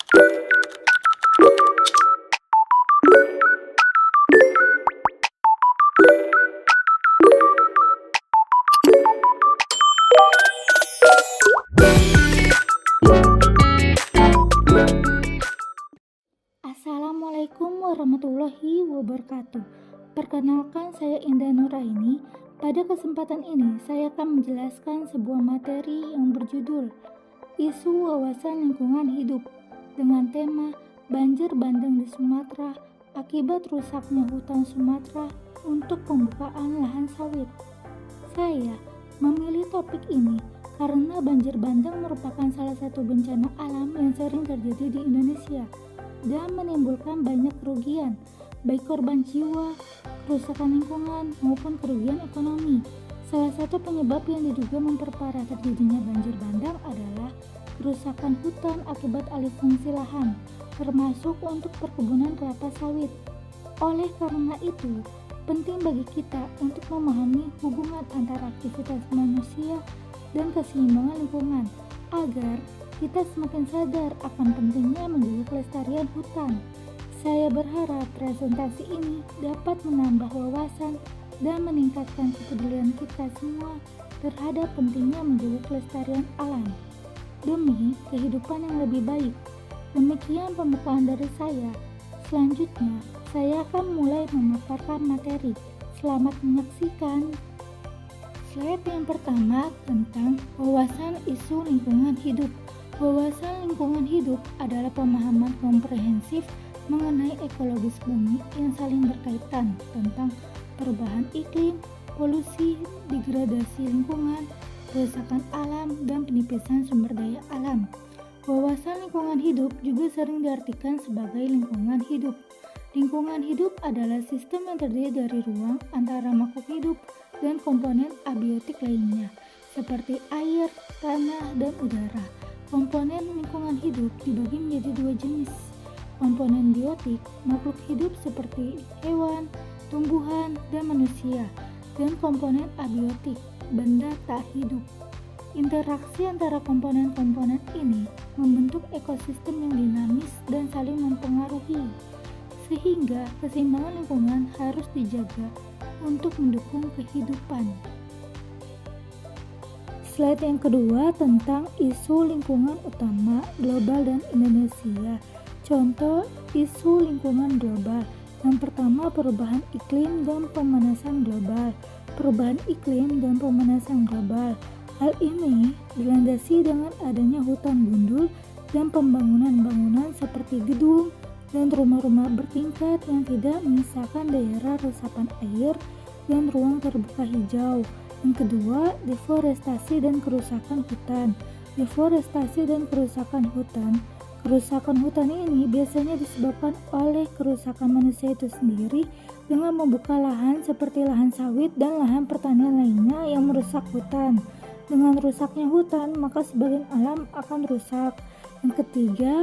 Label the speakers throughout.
Speaker 1: Assalamualaikum warahmatullahi wabarakatuh. Perkenalkan, saya Indah Nuraini. Pada kesempatan ini saya akan menjelaskan sebuah materi yang berjudul Isu Wawasan Lingkungan Hidup dengan tema banjir bandang di Sumatera akibat rusaknya hutan Sumatera untuk pembukaan lahan sawit. Saya memilih topik ini karena banjir bandang merupakan salah satu bencana alam yang sering terjadi di Indonesia dan menimbulkan banyak kerugian, baik korban jiwa, kerusakan lingkungan, maupun kerugian ekonomi. Salah satu penyebab yang diduga memperparah terjadinya banjir bandang adalah kerusakan hutan akibat alih fungsi lahan, termasuk untuk perkebunan kelapa sawit. Oleh karena itu, penting bagi kita untuk memahami hubungan antara aktivitas manusia dan keseimbangan lingkungan, agar kita semakin sadar akan pentingnya menjaga kelestarian hutan. Saya berharap presentasi ini dapat menambah wawasan dan meningkatkan kepedulian kita semua terhadap pentingnya menjaga kelestarian alam demi kehidupan yang lebih baik. Demikian pembukaan dari saya. Selanjutnya, saya akan mulai memaparkan materi. Selamat menyaksikan. Slide yang pertama tentang wawasan isu lingkungan hidup. Wawasan lingkungan hidup adalah pemahaman komprehensif mengenai ekologis bumi yang saling berkaitan tentang perubahan iklim, polusi, degradasi lingkungan, kerusakan alam, dan penipisan sumber daya alam. Wawasan lingkungan hidup juga sering diartikan sebagai lingkungan hidup. Lingkungan hidup adalah sistem yang terdiri dari ruang antara makhluk hidup dan komponen abiotik lainnya, seperti air, tanah, dan udara. Komponen lingkungan hidup dibagi menjadi dua jenis. Komponen biotik, makhluk hidup seperti hewan, tumbuhan, dan manusia, dan komponen abiotik, benda tak hidup. Interaksi antara komponen-komponen ini membentuk ekosistem yang dinamis dan saling mempengaruhi, sehingga keseimbangan lingkungan harus dijaga untuk mendukung kehidupan. Slide yang kedua tentang isu lingkungan utama global dan Indonesia. Contoh isu lingkungan global. Yang pertama, perubahan iklim dan pemanasan global. Perubahan iklim dan pemanasan global. Hal ini dilandasi dengan adanya hutan gundul dan pembangunan-bangunan seperti gedung dan rumah-rumah bertingkat yang tidak menyisakan daerah resapan air dan ruang terbuka hijau. Yang kedua, deforestasi dan kerusakan hutan. Deforestasi dan kerusakan hutan. Kerusakan hutan ini biasanya disebabkan oleh kerusakan manusia itu sendiri dengan membuka lahan seperti lahan sawit dan lahan pertanian lainnya yang merusak hutan. Dengan rusaknya hutan, maka sebagian alam akan rusak. Yang ketiga,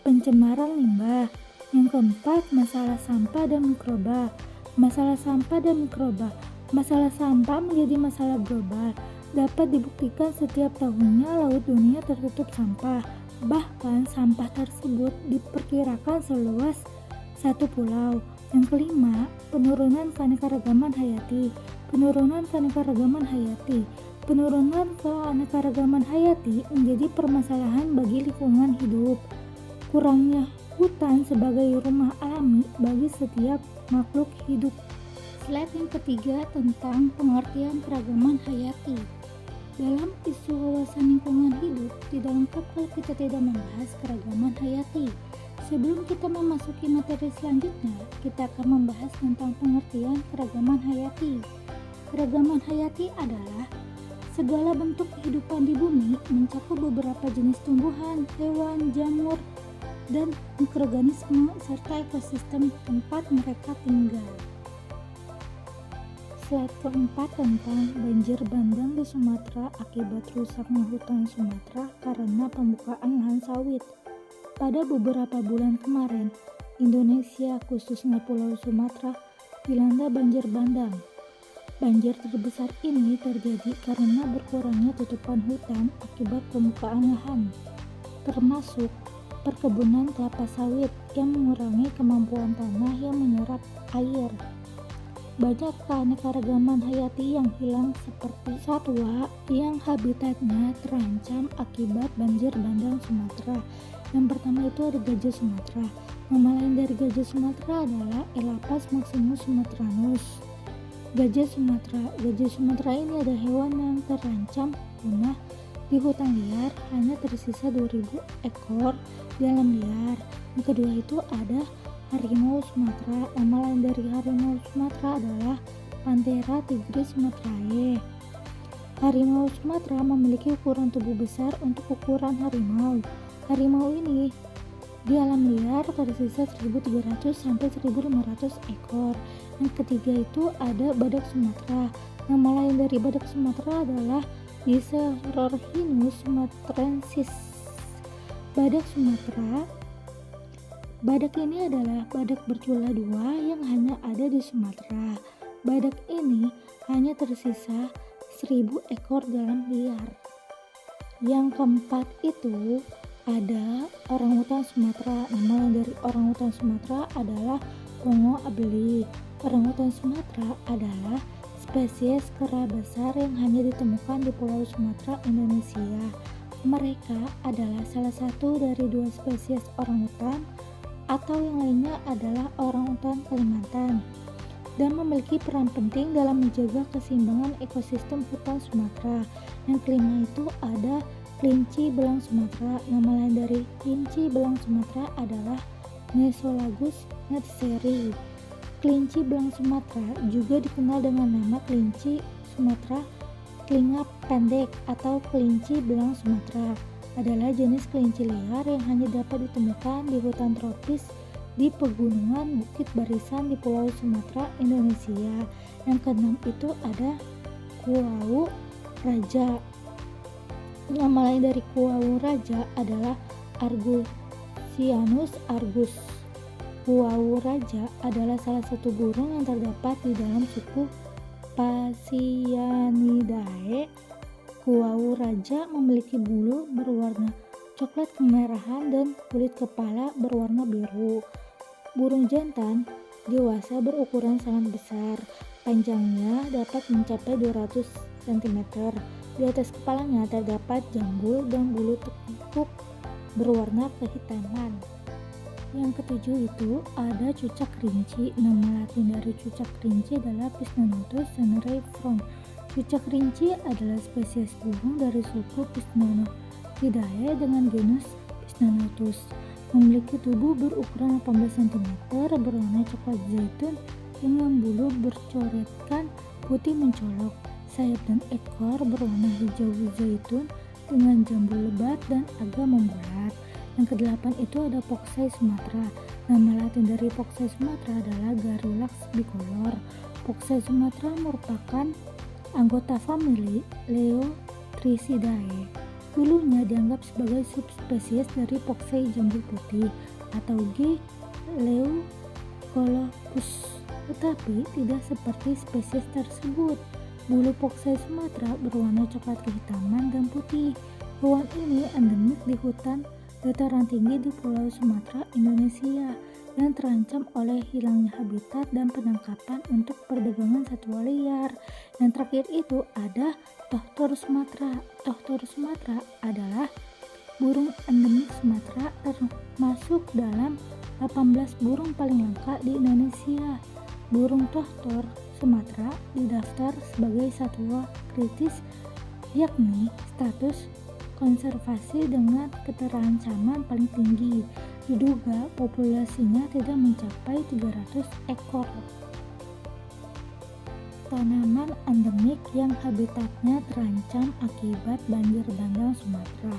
Speaker 1: pencemaran limbah. Yang keempat, masalah sampah dan mikroba. Masalah sampah dan mikroba. Masalah sampah menjadi masalah global. Dapat dibuktikan setiap tahunnya laut dunia tertutup sampah. Bahkan sampah tersebut diperkirakan seluas satu pulau. Yang kelima, penurunan keanekaragaman hayati. Penurunan keanekaragaman hayati. Penurunan keanekaragaman hayati menjadi permasalahan bagi lingkungan hidup. Kurangnya hutan sebagai rumah alami bagi setiap makhluk hidup. Slide yang ketiga tentang pengertian keragaman hayati. Dalam isu wawasan lingkungan hidup, tidak lengkap kalau kita tidak membahas keragaman hayati. Sebelum kita memasuki materi selanjutnya, kita akan membahas tentang pengertian keragaman hayati. Keragaman hayati adalah segala bentuk kehidupan di bumi mencakup beberapa jenis tumbuhan, hewan, jamur, dan mikroorganisme serta ekosistem tempat mereka tinggal. Slide keempat tentang banjir bandang di Sumatera akibat rusaknya hutan Sumatera karena pembukaan lahan sawit. Pada beberapa bulan kemarin, Indonesia khususnya Pulau Sumatera dilanda banjir bandang. Banjir terbesar ini terjadi karena berkurangnya tutupan hutan akibat pembukaan lahan, termasuk perkebunan kelapa sawit yang mengurangi kemampuan tanah yang menyerap air. Banyak keanekaragaman hayati yang hilang seperti satwa yang habitatnya terancam akibat banjir bandang Sumatera. Yang pertama itu ada gajah Sumatera. Nama lain dari gajah Sumatera adalah Elapas maximus sumatranus. Gajah Sumatera ini ada hewan yang terancam punah di hutan liar, hanya tersisa 2000 ekor di alam liar. Yang kedua itu ada harimau Sumatera. Nama lain dari harimau Sumatera adalah Panthera tigris sumatrae. Harimau Sumatera memiliki ukuran tubuh besar untuk ukuran harimau. Harimau ini di alam liar tersisa 1300 sampai 1500 ekor. Yang ketiga itu ada badak Sumatera. Nama lain dari badak Sumatera adalah Dicerorhinus sumatrensis. Badak Sumatera. Badak ini adalah badak bercula dua yang hanya ada di Sumatera. Badak ini hanya tersisa 1000 ekor dalam liar. Yang keempat itu ada orangutan Sumatera. Nama lain dari orangutan Sumatera adalah Pongo abeli. Orangutan Sumatera adalah spesies kera besar yang hanya ditemukan di Pulau Sumatera, Indonesia. Mereka adalah salah satu dari 2 spesies orangutan, atau yang lainnya adalah orangutan Kalimantan, dan memiliki peran penting dalam menjaga keseimbangan ekosistem hutan Sumatera. Yang kelima itu ada kelinci belang Sumatera. Nama lain dari kelinci belang Sumatera adalah Nesolagus netseri. Kelinci belang Sumatera juga dikenal dengan nama kelinci Sumatera telinga pendek atau kelinci belang Sumatera. Adalah jenis kelinci liar yang hanya dapat ditemukan di hutan tropis di pegunungan Bukit Barisan di Pulau Sumatera, Indonesia. Yang keenam itu ada kuau raja. Nama lain dari kuau raja adalah Argusianus argus. Kuau raja adalah salah satu burung yang terdapat di dalam suku Phasianidae. Kuau raja memiliki bulu berwarna coklat kemerahan dan kulit kepala berwarna biru. Burung jantan dewasa berukuran sangat besar. Panjangnya dapat mencapai 200 cm. Di atas kepalanya terdapat jambul dan bulu tekuk berwarna kehitaman. Yang ketujuh itu ada cucak rinci. Nama latin dari cucak rinci adalah Pisnonotus cinereiform. Cucak rinci adalah spesies burung dari suku Pisnonotidae dengan genus Pisnonotus. Memiliki tubuh berukuran 18 cm, berwarna coklat zaitun dengan bulu bercoretkan putih mencolok. Sayap dan ekor berwarna hijau zaitun dengan jambul lebat dan agak membulat. Yang kedelapan itu ada Poksai Sumatera. Nama latin dari Poksai Sumatera adalah Garrulax bicolor. Poksai Sumatera merupakan anggota famili Leotricidae. Dulunya dianggap sebagai subspesies dari Poksai jambul putih atau G. leucolopus, tetapi tidak seperti spesies tersebut. Bulu Poksai Sumatera berwarna coklat kehitaman dan putih. Hewan ini endemik di hutan dataran tinggi di Pulau Sumatera, Indonesia, yang terancam oleh hilangnya habitat dan penangkapan untuk perdagangan satwa liar. Yang terakhir itu ada Tohtor Sumatera. Tohtor Sumatera adalah burung endemik Sumatera, termasuk dalam 18 burung paling langka di Indonesia. Burung Tohtor Sumatera didaftar sebagai satwa kritis, yakni status konservasi dengan keterancaman paling tinggi. Diduga populasinya tidak mencapai 300 ekor. Tanaman endemik yang habitatnya terancam akibat banjir bandang Sumatera.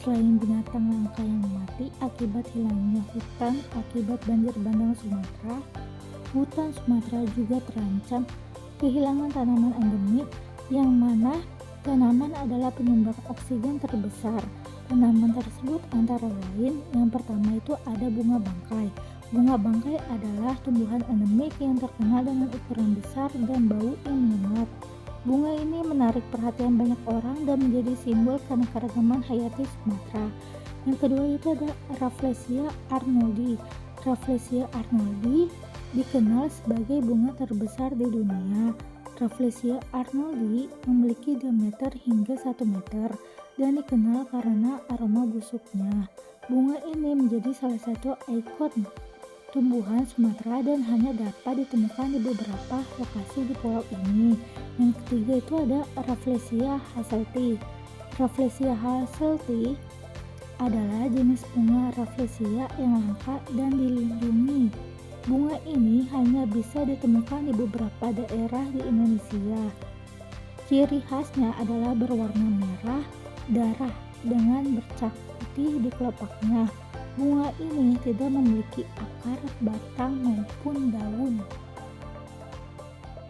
Speaker 1: Selain binatang langka yang mati akibat hilangnya hutan akibat banjir bandang Sumatera, hutan Sumatera juga terancam kehilangan tanaman endemik, yang mana tanaman adalah penyumbang oksigen terbesar. Tanaman tersebut antara lain, yang pertama itu ada bunga bangkai. Bunga bangkai adalah tumbuhan endemik yang terkenal dengan ukuran besar dan bau yang menyengat. Bunga ini menarik perhatian banyak orang dan menjadi simbol keanekaragaman hayati Sumatera. Yang kedua itu ada Rafflesia arnoldi. Rafflesia arnoldi dikenal sebagai bunga terbesar di dunia. Rafflesia arnoldi memiliki diameter hingga 1 meter dan dikenal karena aroma busuknya. Bunga ini menjadi salah satu ikon tumbuhan Sumatera dan hanya dapat ditemukan di beberapa lokasi di pulau ini. Yang ketiga itu ada Rafflesia hasselti. Rafflesia hasselti adalah jenis bunga Rafflesia yang langka dan dilindungi. Bunga ini hanya bisa ditemukan di beberapa daerah di Indonesia. Ciri khasnya adalah berwarna merah darah dengan bercak putih di kelopaknya. Bunga ini tidak memiliki akar, batang, maupun daun.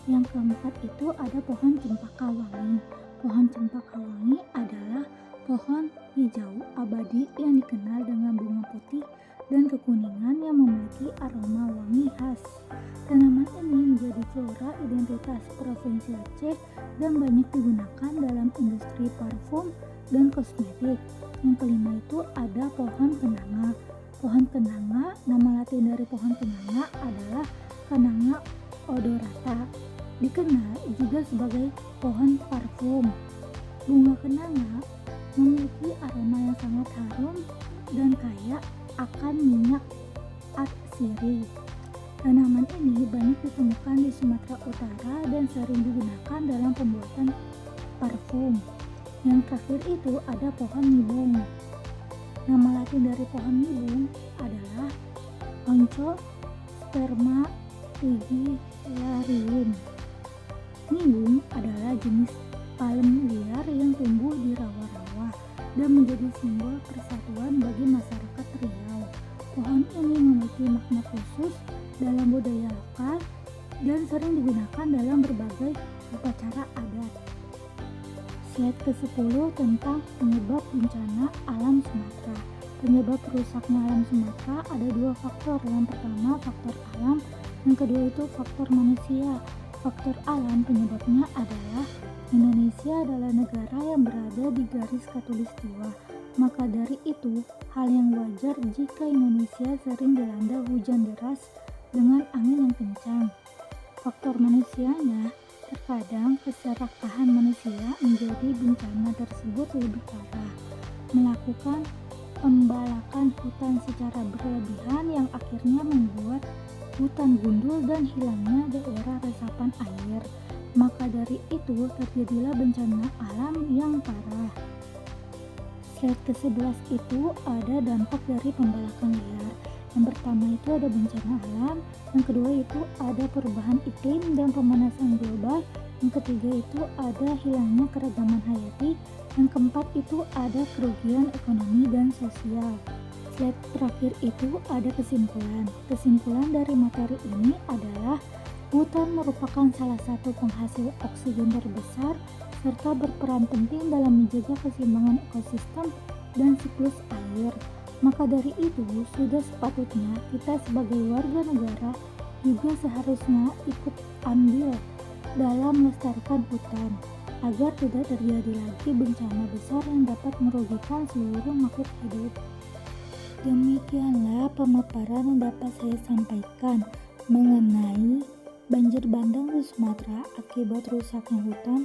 Speaker 1: Yang keempat itu ada pohon cempaka wangi. Pohon cempaka wangi adalah pohon hijau abadi yang dikenal dengan bunga putih dan kekuningan yang memiliki aroma wangi khas. Tanaman ini menjadi flora identitas Provinsi Aceh dan banyak digunakan dalam industri parfum dan kosmetik. Yang kelima itu ada pohon kenanga. Pohon kenanga, nama latin dari pohon kenanga adalah Cananga odorata. Dikenal juga sebagai pohon parfum. Bunga kenanga memiliki aroma yang sangat harum dan kaya akan minyak atsiri. Tanaman ini banyak ditemukan di Sumatera Utara dan sering digunakan dalam pembuatan parfum. Yang terakhir itu ada pohon nibung. Nama latin dari pohon nibung adalah Onco spermatigillarium. Nibung adalah jenis palem liar yang tumbuh di rawa-rawa dan menjadi simbol persatuan bagi masyarakat Riau. Pohon ini memiliki makna khusus dalam budaya lokal dan sering digunakan dalam berbagai upacara adat. Slide ke-10 tentang penyebab bencana alam Sumatera. Penyebab rusaknya alam Sumatera ada dua faktor. Yang pertama faktor alam, yang kedua itu faktor manusia. Faktor alam penyebabnya adalah Indonesia adalah negara yang berada di garis khatulistiwa. Maka dari itu, hal yang wajar jika Indonesia sering dilanda hujan deras dengan angin yang kencang. Faktor manusianya, terkadang keserakahan manusia menjadi bencana tersebut lebih parah, melakukan pembalakan hutan secara berlebihan yang akhirnya membuat hutan gundul dan hilangnya daerah resapan air. Maka dari itu terjadilah bencana alam yang parah. Slide ke-11 itu ada dampak dari pembalakan liar. Yang pertama itu ada bencana alam, yang kedua itu ada perubahan iklim dan pemanasan global, yang ketiga itu ada hilangnya keragaman hayati, yang keempat itu ada kerugian ekonomi dan sosial. Slide terakhir itu ada kesimpulan. Kesimpulan dari materi ini adalah hutan merupakan salah satu penghasil oksigen terbesar serta berperan penting dalam menjaga keseimbangan ekosistem dan siklus air. Maka dari itu, sudah sepatutnya kita sebagai warga negara juga seharusnya ikut andil dalam melestarikan hutan agar tidak terjadi lagi bencana besar yang dapat merugikan seluruh makhluk hidup. Demikianlah pemaparan yang dapat saya sampaikan mengenai banjir bandang di Sumatera akibat rusaknya hutan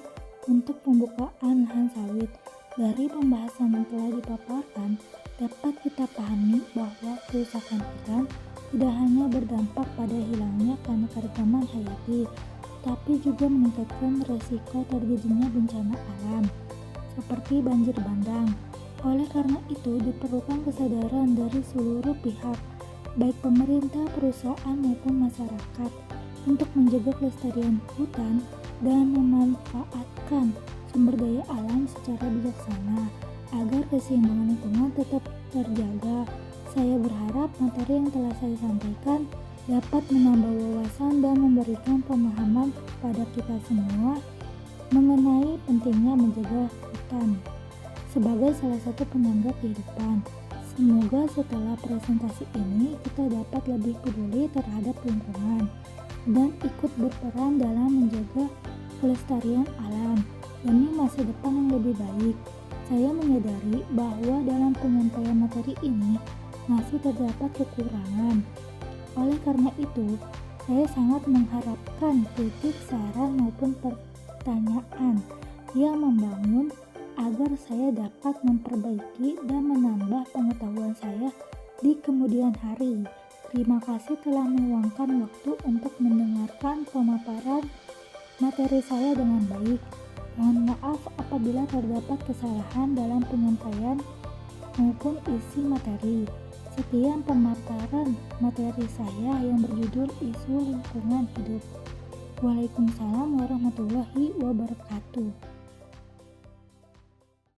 Speaker 1: untuk pembukaan lahan sawit. Dari pembahasan yang telah dipaparkan, dapat kita pahami bahwa kerusakan hutan tidak hanya berdampak pada hilangnya keanekaragaman hayati, tapi juga meningkatkan resiko terjadinya bencana alam, seperti banjir bandang. Oleh karena itu, diperlukan kesadaran dari seluruh pihak, baik pemerintah, perusahaan, maupun masyarakat, untuk menjaga kelestarian hutan dan memanfaatkan sumber daya alam secara bijaksana agar keseimbangan lingkungan tetap terjaga. Saya berharap materi yang telah saya sampaikan dapat menambah wawasan dan memberikan pemahaman pada kita semua mengenai pentingnya menjaga hutan sebagai salah satu penyangga kehidupan. Semoga setelah presentasi ini kita dapat lebih peduli terhadap lingkungan dan ikut berperan dalam menjaga kelestarian alam demi masa depan yang lebih baik. Saya menyadari bahwa dalam penyampaian materi ini masih terdapat kekurangan. Oleh karena itu, saya sangat mengharapkan kritik, saran maupun pertanyaan yang membangun agar saya dapat memperbaiki dan menambah pengetahuan saya di kemudian hari. Terima kasih telah meluangkan waktu untuk mendengarkan pemaparan materi saya dengan baik. Mohon maaf apabila terdapat kesalahan dalam penyampaian maupun isi materi. Sekian pemaparan materi saya yang berjudul Isu Lingkungan Hidup. Waalaikumsalam warahmatullahi wabarakatuh.